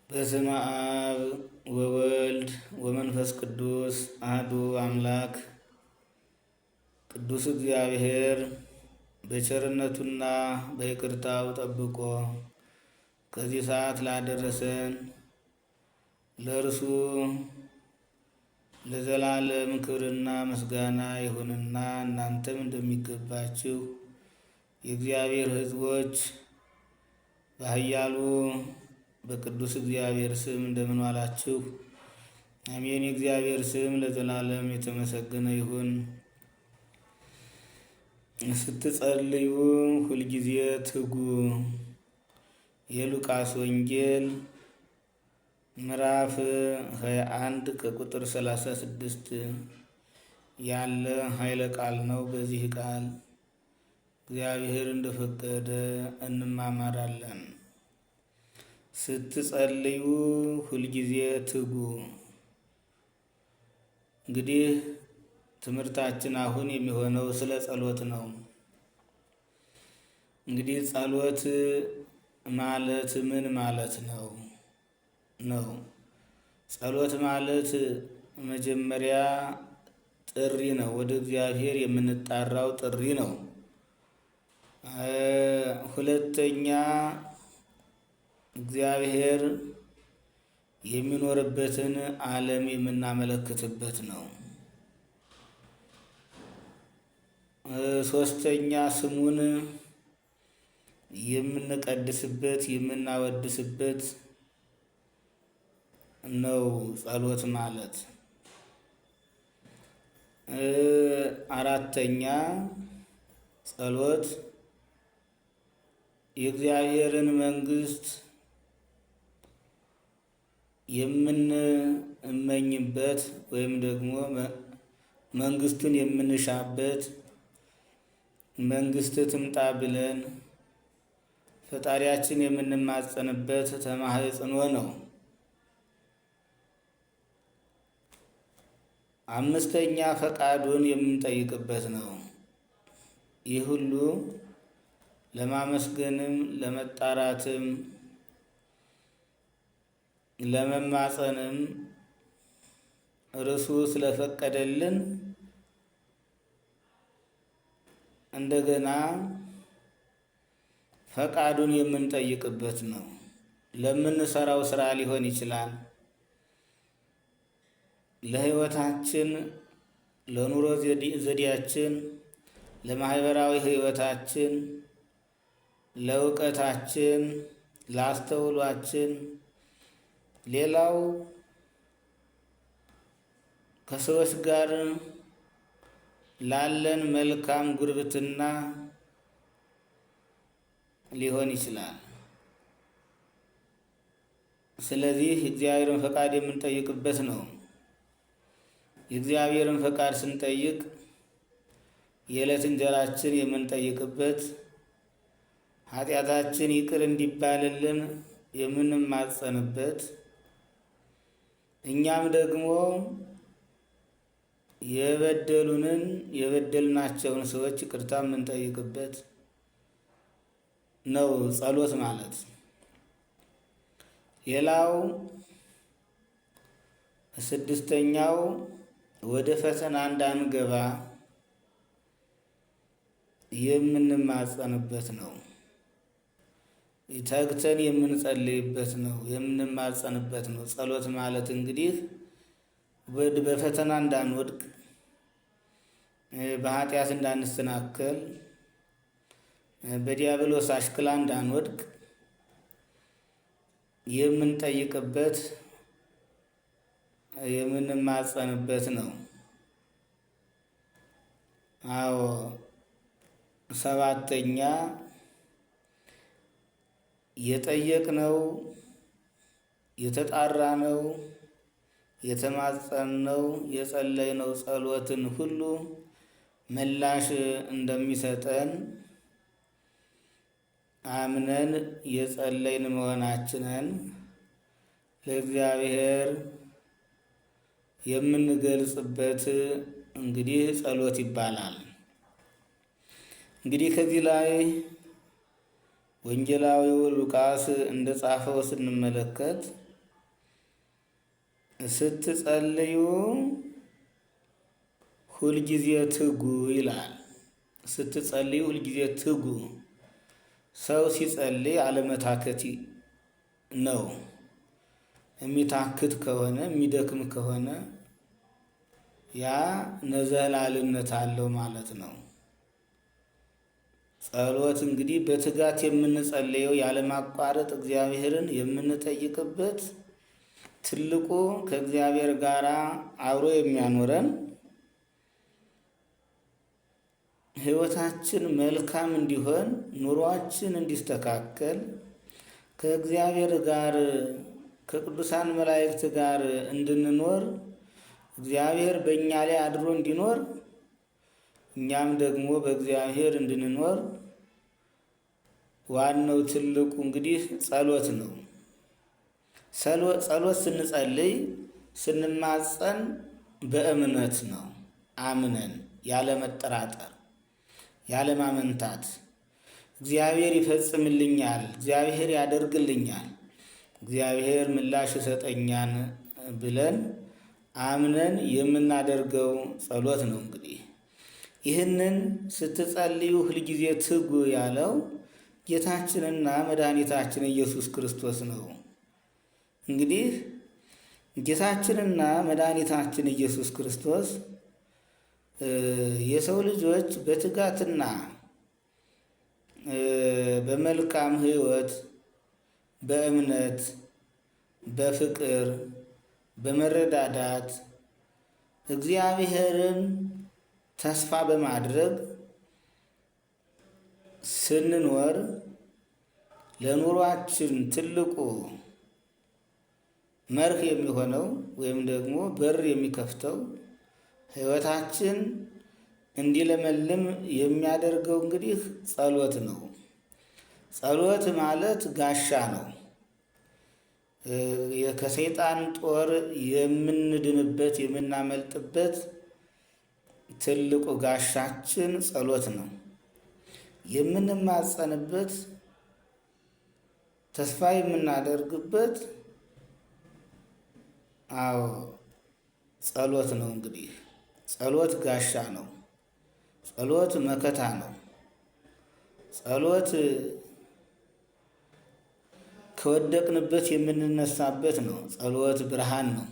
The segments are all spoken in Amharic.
በስመ አብ ወወልድ ወመንፈስ ቅዱስ አሐዱ አምላክ። ቅዱስ እግዚአብሔር በቸርነቱና በይቅርታው ጠብቆ ከዚህ ሰዓት ላደረሰን ለእርሱ ለዘላለም ክብርና ምስጋና ይሁንና እናንተም እንደሚገባችሁ የእግዚአብሔር ሕዝቦች በኃያሉ በቅዱስ እግዚአብሔር ስም እንደምን ዋላችሁ? አሜን። የእግዚአብሔር ስም ለዘላለም የተመሰገነ ይሁን። ስትጸልዩ ሁልጊዜ ትጉ። የሉቃስ ወንጌል ምዕራፍ 21 ከቁጥር 36 ያለ ኃይለ ቃል ነው። በዚህ ቃል እግዚአብሔር እንደፈቀደ እንማማራለን። ስትጸልዩ ሁልጊዜ ትጉ። እንግዲህ ትምህርታችን አሁን የሚሆነው ስለ ጸሎት ነው። እንግዲህ ጸሎት ማለት ምን ማለት ነው? ጸሎት ማለት መጀመሪያ ጥሪ ነው። ወደ እግዚአብሔር የምንጣራው ጥሪ ነው። ሁለተኛ እግዚአብሔር የሚኖርበትን ዓለም የምናመለክትበት ነው። ሶስተኛ ስሙን የምንቀድስበት የምናወድስበት ነው ጸሎት ማለት። አራተኛ ጸሎት የእግዚአብሔርን መንግሥት የምንመኝበት ወይም ደግሞ መንግስቱን የምንሻበት መንግስት ትምጣ ብለን ፈጣሪያችን የምንማጸንበት ተማህጽኖ ነው። አምስተኛ ፈቃዱን የምንጠይቅበት ነው። ይህ ሁሉ ለማመስገንም ለመጣራትም ለመማጸንም እርሱ ስለፈቀደልን እንደገና ፈቃዱን የምንጠይቅበት ነው። ለምንሰራው ስራ ሊሆን ይችላል። ለህይወታችን፣ ለኑሮ ዘዴያችን፣ ለማህበራዊ ህይወታችን፣ ለእውቀታችን፣ ለአስተውሏችን፣ ሌላው ከሰዎች ጋር ላለን መልካም ጉርብትና ሊሆን ይችላል። ስለዚህ እግዚአብሔርን ፈቃድ የምንጠይቅበት ነው። የእግዚአብሔርን ፈቃድ ስንጠይቅ የዕለት እንጀራችን የምንጠይቅበት፣ ኃጢአታችን ይቅር እንዲባልልን የምንማጸንበት፣ እኛም ደግሞ የበደልናቸውን ሰዎች ይቅርታ የምንጠይቅበት ነው ጸሎት ማለት። ሌላው ስድስተኛው ወደ ፈተና እንዳንገባ የምንማጸንበት ነው። ተግተን የምንጸልይበት ነው፣ የምንማጸንበት ነው። ጸሎት ማለት እንግዲህ በፈተና እንዳንወድቅ፣ በኃጢአት እንዳንሰናከል፣ በዲያብሎስ አሽክላ እንዳንወድቅ የምንጠይቅበት የምንማጸንበት ነው። አዎ። ሰባተኛ የጠየቅነው፣ የተጣራነው፣ የተማጸንነው፣ የጸለይነው ጸሎትን ሁሉ ምላሽ እንደሚሰጠን አምነን የጸለይን መሆናችንን ለእግዚአብሔር የምንገልጽበት እንግዲህ ጸሎት ይባላል። እንግዲህ ከዚህ ላይ ወንጌላዊው ሉቃስ እንደጻፈው ስንመለከት ስትጸልዩ ሁልጊዜ ትጉ ይላል። ስትጸልዩ ሁልጊዜ ትጉ። ሰው ሲጸልይ አለመታከት ነው። የሚታክት ከሆነ የሚደክም ከሆነ ያ ነዘላልነት አለው ማለት ነው። ጸሎት እንግዲህ በትጋት የምንጸልየው ያለማቋረጥ እግዚአብሔርን የምንጠይቅበት ትልቁ ከእግዚአብሔር ጋር አብሮ የሚያኖረን ሕይወታችን መልካም እንዲሆን ኑሯችን እንዲስተካከል ከእግዚአብሔር ጋር ከቅዱሳን መላእክት ጋር እንድንኖር እግዚአብሔር በእኛ ላይ አድሮ እንዲኖር እኛም ደግሞ በእግዚአብሔር እንድንኖር ዋናው ትልቁ እንግዲህ ጸሎት ነው። ጸሎት ስንጸልይ ስንማጸን በእምነት ነው። አምነን ያለመጠራጠር ያለማመንታት እግዚአብሔር ይፈጽምልኛል፣ እግዚአብሔር ያደርግልኛል፣ እግዚአብሔር ምላሽ ይሰጠኛል ብለን አምነን የምናደርገው ጸሎት ነው። እንግዲህ ይህንን ስትጸልዩ ሁልጊዜ ትጉ ያለው ጌታችንና መድኃኒታችን ኢየሱስ ክርስቶስ ነው። እንግዲህ ጌታችንና መድኃኒታችን ኢየሱስ ክርስቶስ የሰው ልጆች በትጋትና በመልካም ሕይወት በእምነት በፍቅር በመረዳዳት እግዚአብሔርን ተስፋ በማድረግ ስንኖር ለኑሯችን ትልቁ መርህ የሚሆነው ወይም ደግሞ በር የሚከፍተው ሕይወታችን እንዲለመልም የሚያደርገው እንግዲህ ጸሎት ነው። ጸሎት ማለት ጋሻ ነው። ከሰይጣን ጦር የምንድንበት የምናመልጥበት ትልቁ ጋሻችን ጸሎት ነው። የምንማጸንበት ተስፋ የምናደርግበት ጸሎት ነው። እንግዲህ ጸሎት ጋሻ ነው። ጸሎት መከታ ነው። ጸሎት ከወደቅንበት የምንነሳበት ነው። ጸሎት ብርሃን ነው።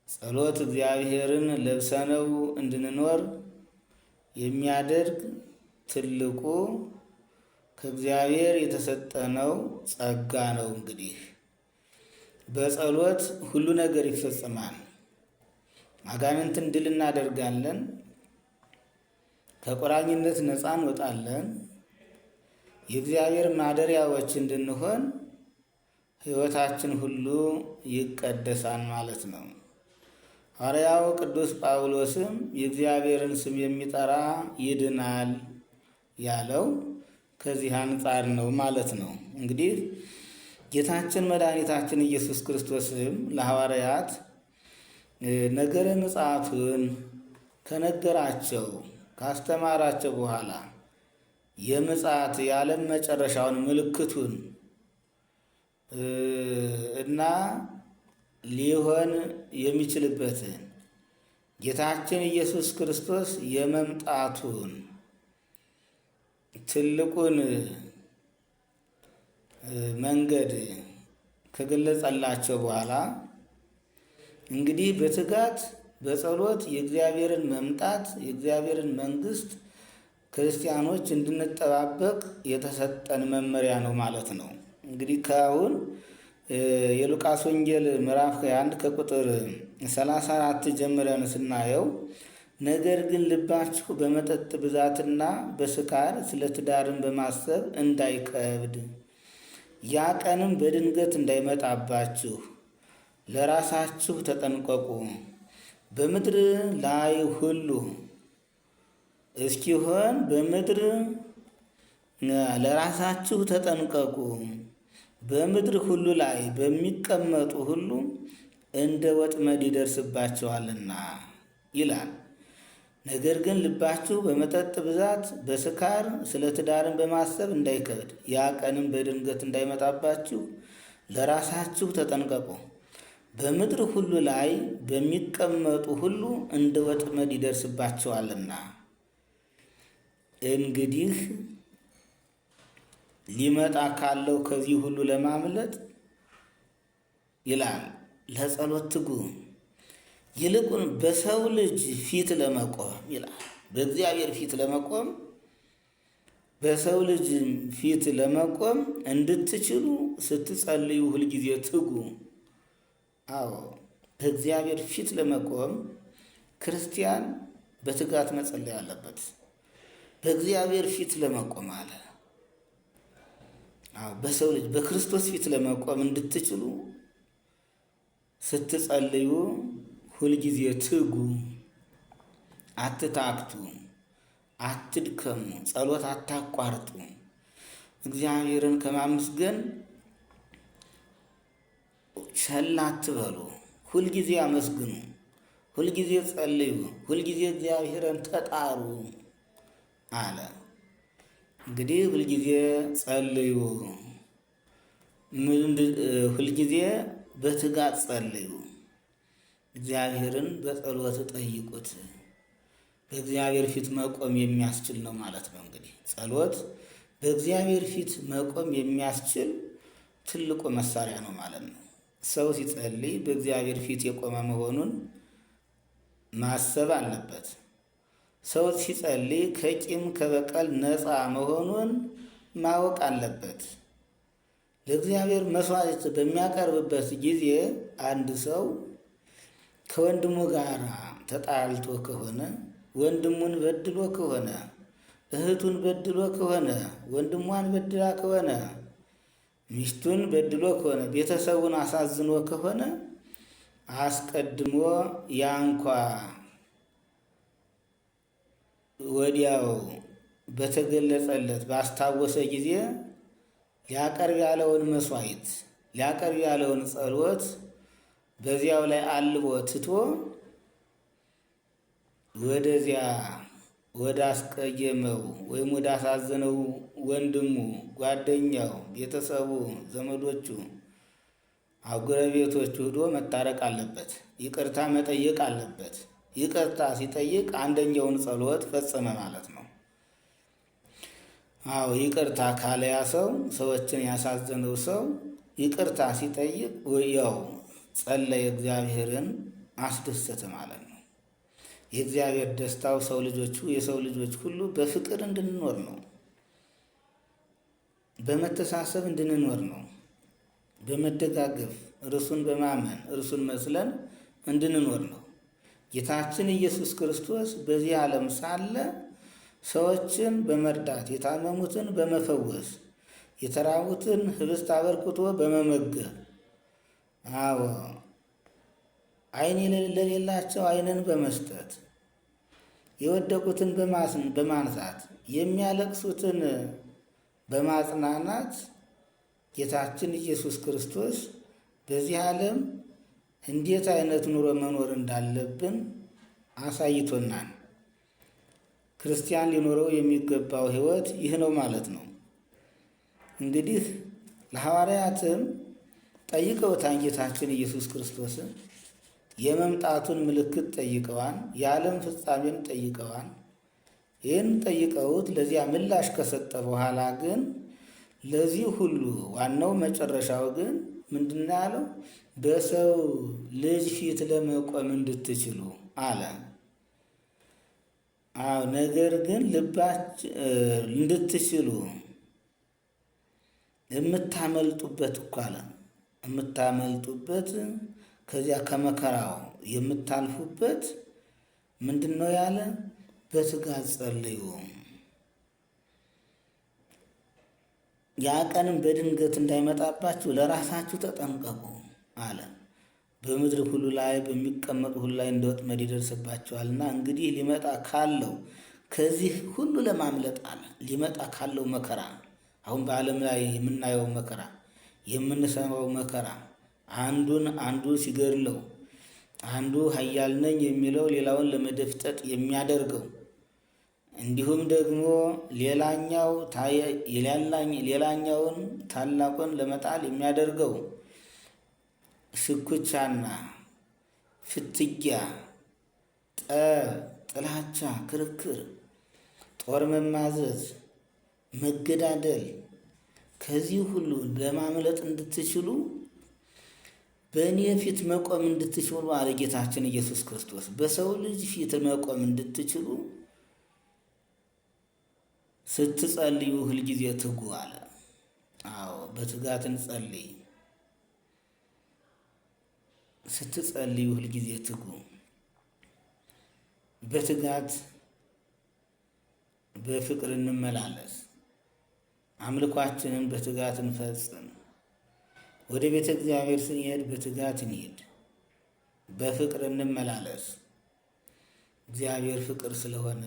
ጸሎት እግዚአብሔርን ለብሰነው እንድንኖር የሚያደርግ ትልቁ ከእግዚአብሔር የተሰጠነው ጸጋ ነው። እንግዲህ በጸሎት ሁሉ ነገር ይፈጸማል። አጋንንትን ድል እናደርጋለን። ከቁራኝነት ነፃ እንወጣለን። የእግዚአብሔር ማደሪያዎች እንድንሆን ሕይወታችን ሁሉ ይቀደሳል ማለት ነው። ሐዋርያው ቅዱስ ጳውሎስም የእግዚአብሔርን ስም የሚጠራ ይድናል ያለው ከዚህ አንጻር ነው ማለት ነው። እንግዲህ ጌታችን መድኃኒታችን ኢየሱስ ክርስቶስም ለሐዋርያት ነገረ ምጽአቱን ከነገራቸው ካስተማራቸው በኋላ የምጽአት የዓለም መጨረሻውን ምልክቱን እና ሊሆን የሚችልበትን ጌታችን ኢየሱስ ክርስቶስ የመምጣቱን ትልቁን መንገድ ከገለጸላቸው በኋላ እንግዲህ በትጋት በጸሎት የእግዚአብሔርን መምጣት የእግዚአብሔርን መንግሥት ክርስቲያኖች እንድንጠባበቅ የተሰጠን መመሪያ ነው ማለት ነው። እንግዲህ ከአሁን የሉቃስ ወንጌል ምዕራፍ 21 ከቁጥር 34 ጀምረን ስናየው ነገር ግን ልባችሁ በመጠጥ ብዛትና በስካር ስለ ትዳርን በማሰብ እንዳይከብድ ያ ቀንም በድንገት እንዳይመጣባችሁ ለራሳችሁ ተጠንቀቁ። በምድር ላይ ሁሉ እስኪሆን በምድር ለራሳችሁ ተጠንቀቁ። በምድር ሁሉ ላይ በሚቀመጡ ሁሉ እንደ ወጥመድ ይደርስባቸዋልና ይላል። ነገር ግን ልባችሁ በመጠጥ ብዛት በስካር ስለ ትዳርን በማሰብ እንዳይከብድ ያ ቀንም በድንገት እንዳይመጣባችሁ ለራሳችሁ ተጠንቀቁ። በምድር ሁሉ ላይ በሚቀመጡ ሁሉ እንደ ወጥመድ ይደርስባቸዋልና። እንግዲህ ሊመጣ ካለው ከዚህ ሁሉ ለማምለጥ ይላል ለጸሎት ትጉ። ይልቁን በሰው ልጅ ፊት ለመቆም ይላል። በእግዚአብሔር ፊት ለመቆም በሰው ልጅ ፊት ለመቆም እንድትችሉ ስትጸልዩ ሁልጊዜ ትጉ። አዎ በእግዚአብሔር ፊት ለመቆም ክርስቲያን በትጋት መጸለይ አለበት። በእግዚአብሔር ፊት ለመቆም አለ። አዎ በሰው ልጅ በክርስቶስ ፊት ለመቆም እንድትችሉ ስትጸልዩ ሁልጊዜ ትጉ። አትታክቱ፣ አትድከሙ፣ ጸሎት አታቋርጡ። እግዚአብሔርን ከማመስገን ቸል አትበሉ። ሁልጊዜ አመስግኑ፣ ሁልጊዜ ጸልዩ፣ ሁልጊዜ እግዚአብሔርን ተጣሩ አለ። እንግዲህ ሁልጊዜ ጸልዩ፣ ሁልጊዜ በትጋት ጸልዩ። እግዚአብሔርን በጸሎት ጠይቁት። በእግዚአብሔር ፊት መቆም የሚያስችል ነው ማለት ነው። እንግዲህ ጸሎት በእግዚአብሔር ፊት መቆም የሚያስችል ትልቁ መሳሪያ ነው ማለት ነው። ሰው ሲጸልይ በእግዚአብሔር ፊት የቆመ መሆኑን ማሰብ አለበት። ሰው ሲጸልይ ከቂም ከበቀል ነፃ መሆኑን ማወቅ አለበት። ለእግዚአብሔር መስዋዕት በሚያቀርብበት ጊዜ አንድ ሰው ከወንድሙ ጋር ተጣልቶ ከሆነ፣ ወንድሙን በድሎ ከሆነ፣ እህቱን በድሎ ከሆነ፣ ወንድሟን በድላ ከሆነ፣ ሚስቱን በድሎ ከሆነ፣ ቤተሰቡን አሳዝኖ ከሆነ አስቀድሞ ያንኳ ወዲያው በተገለጸለት ባስታወሰ ጊዜ ሊያቀርብ ያለውን መስዋዕት ሊያቀርብ ያለውን ጸሎት በዚያው ላይ አልቦ ትቶ ወደዚያ ወደ አስቀየመው ወይም ወደ አሳዘነው ወንድሙ፣ ጓደኛው፣ ቤተሰቡ፣ ዘመዶቹ፣ ጎረቤቶቹ ሄዶ መታረቅ አለበት። ይቅርታ መጠየቅ አለበት። ይቅርታ ሲጠይቅ አንደኛውን ጸሎት ፈጸመ ማለት ነው። አዎ ይቅርታ ካለ ያ ሰው፣ ሰዎችን ያሳዘነው ሰው ይቅርታ ሲጠይቅ ያው ጸለየ፣ እግዚአብሔርን አስደሰተ ማለት ነው። የእግዚአብሔር ደስታው የሰው ልጆች ሁሉ በፍቅር እንድንኖር ነው። በመተሳሰብ እንድንኖር ነው። በመደጋገፍ እርሱን በማመን እርሱን መስለን እንድንኖር ነው። ጌታችን ኢየሱስ ክርስቶስ በዚህ ዓለም ሳለ ሰዎችን በመርዳት የታመሙትን በመፈወስ የተራቡትን ህብስት አበርክቶ በመመገብ አዎ ዓይን ለሌላቸው ዓይንን በመስጠት የወደቁትን በማንሳት የሚያለቅሱትን በማጽናናት ጌታችን ኢየሱስ ክርስቶስ በዚህ ዓለም እንዴት አይነት ኑሮ መኖር እንዳለብን አሳይቶናል። ክርስቲያን ሊኖረው የሚገባው ሕይወት ይህ ነው ማለት ነው። እንግዲህ ለሐዋርያትም ጠይቀውታን ጌታችን ኢየሱስ ክርስቶስን የመምጣቱን ምልክት ጠይቀዋን፣ የዓለም ፍጻሜን ጠይቀዋን። ይህን ጠይቀውት ለዚያ ምላሽ ከሰጠ በኋላ ግን ለዚህ ሁሉ ዋናው መጨረሻው ግን ምንድን ነው ያለው? በሰው ልጅ ፊት ለመቆም እንድትችሉ አለ። አዎ ነገር ግን እንድትችሉ የምታመልጡበት እኮ አለ። የምታመልጡበት ከዚያ ከመከራው የምታልፉበት ምንድን ነው ያለ? በትጋት ጸልዩ። ያ ቀንም በድንገት እንዳይመጣባችሁ ለራሳችሁ ተጠንቀቁ አለ። በምድር ሁሉ ላይ በሚቀመጡ ሁሉ ላይ እንደ ወጥመድ ይደርስባቸዋልና እንግዲህ ሊመጣ ካለው ከዚህ ሁሉ ለማምለጥ አለ። ሊመጣ ካለው መከራ፣ አሁን በዓለም ላይ የምናየው መከራ፣ የምንሰማው መከራ፣ አንዱ ሲገድለው፣ አንዱ ኃያል ነኝ የሚለው ሌላውን ለመደፍጠጥ የሚያደርገው፣ እንዲሁም ደግሞ ሌላኛውን ታላቁን ለመጣል የሚያደርገው ሽኩቻና ፍትጊያ፣ ጠብ፣ ጥላቻ፣ ክርክር፣ ጦር መማዘዝ፣ መገዳደል ከዚህ ሁሉ ለማምለጥ እንድትችሉ በእኔ ፊት መቆም እንድትችሉ አለ ጌታችን ኢየሱስ ክርስቶስ። በሰው ልጅ ፊት መቆም እንድትችሉ ስትጸልዩ ሁልጊዜ ትጉ አለ። አዎ በትጋት እንጸልይ። ስትጸልዩ ሁልጊዜ ትጉ። በትጋት በፍቅር እንመላለስ። አምልኳችንን በትጋት እንፈጽም። ወደ ቤተ እግዚአብሔር ስንሄድ በትጋት እንሄድ፣ በፍቅር እንመላለስ። እግዚአብሔር ፍቅር ስለሆነ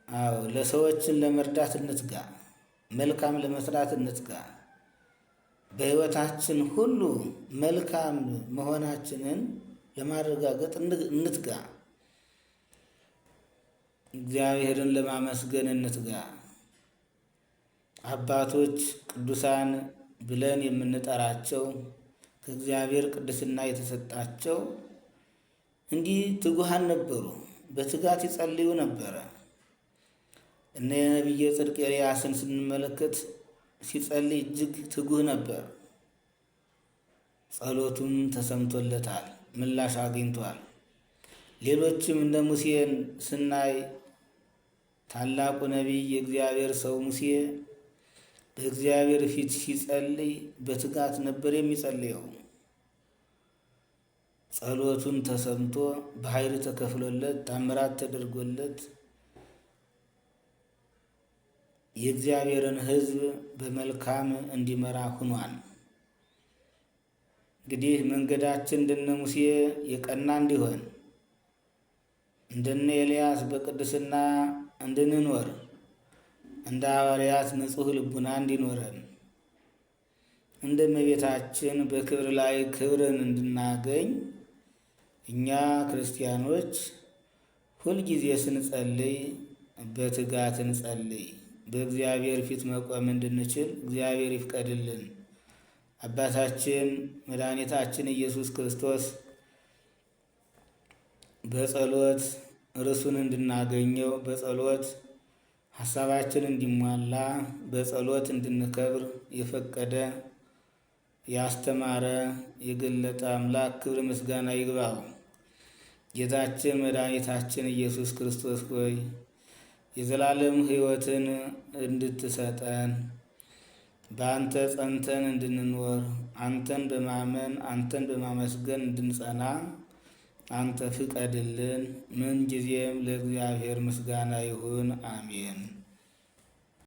አዎ ለሰዎችን ለመርዳት እንትጋ፣ መልካም ለመስራት እንትጋ። በሕይወታችን ሁሉ መልካም መሆናችንን ለማረጋገጥ እንትጋ። እግዚአብሔርን ለማመስገን እንትጋ። አባቶች ቅዱሳን ብለን የምንጠራቸው ከእግዚአብሔር ቅድስና የተሰጣቸው እንዲህ ትጉሃን ነበሩ። በትጋት ይጸልዩ ነበረ። እነ የነቢየ ጽድቅ ኤልያስን ስንመለከት ሲጸልይ እጅግ ትጉህ ነበር። ጸሎቱም ተሰምቶለታል፣ ምላሽ አግኝቷል። ሌሎችም እንደ ሙሴን ስናይ ታላቁ ነቢይ የእግዚአብሔር ሰው ሙሴ በእግዚአብሔር ፊት ሲጸልይ በትጋት ነበር የሚጸልየው። ጸሎቱን ተሰምቶ በኃይል ተከፍሎለት ታምራት ተደርጎለት የእግዚአብሔርን ሕዝብ በመልካም እንዲመራ ሆኗል። እንግዲህ መንገዳችን እንደነ ሙሴ የቀና እንዲሆን እንደነ ኤልያስ በቅድስና እንድንኖር እንደ ሐዋርያት ንጹሕ ልቡና እንዲኖረን እንደ እመቤታችን በክብር ላይ ክብርን እንድናገኝ እኛ ክርስቲያኖች ሁልጊዜ ስንጸልይ በትጋት እንጸልይ። በእግዚአብሔር ፊት መቆም እንድንችል እግዚአብሔር ይፍቀድልን። አባታችን መድኃኒታችን ኢየሱስ ክርስቶስ በጸሎት ርሱን እንድናገኘው፣ በጸሎት ሀሳባችን እንዲሟላ፣ በጸሎት እንድንከብር የፈቀደ ያስተማረ የገለጠ አምላክ ክብር ምስጋና ይግባው። ጌታችን መድኃኒታችን ኢየሱስ ክርስቶስ ሆይ የዘላለም ሕይወትን እንድትሰጠን በአንተ ጸንተን እንድንኖር አንተን በማመን አንተን በማመስገን እንድንጸና አንተ ፍቀድልን። ምን ጊዜም ለእግዚአብሔር ምስጋና ይሁን፣ አሜን።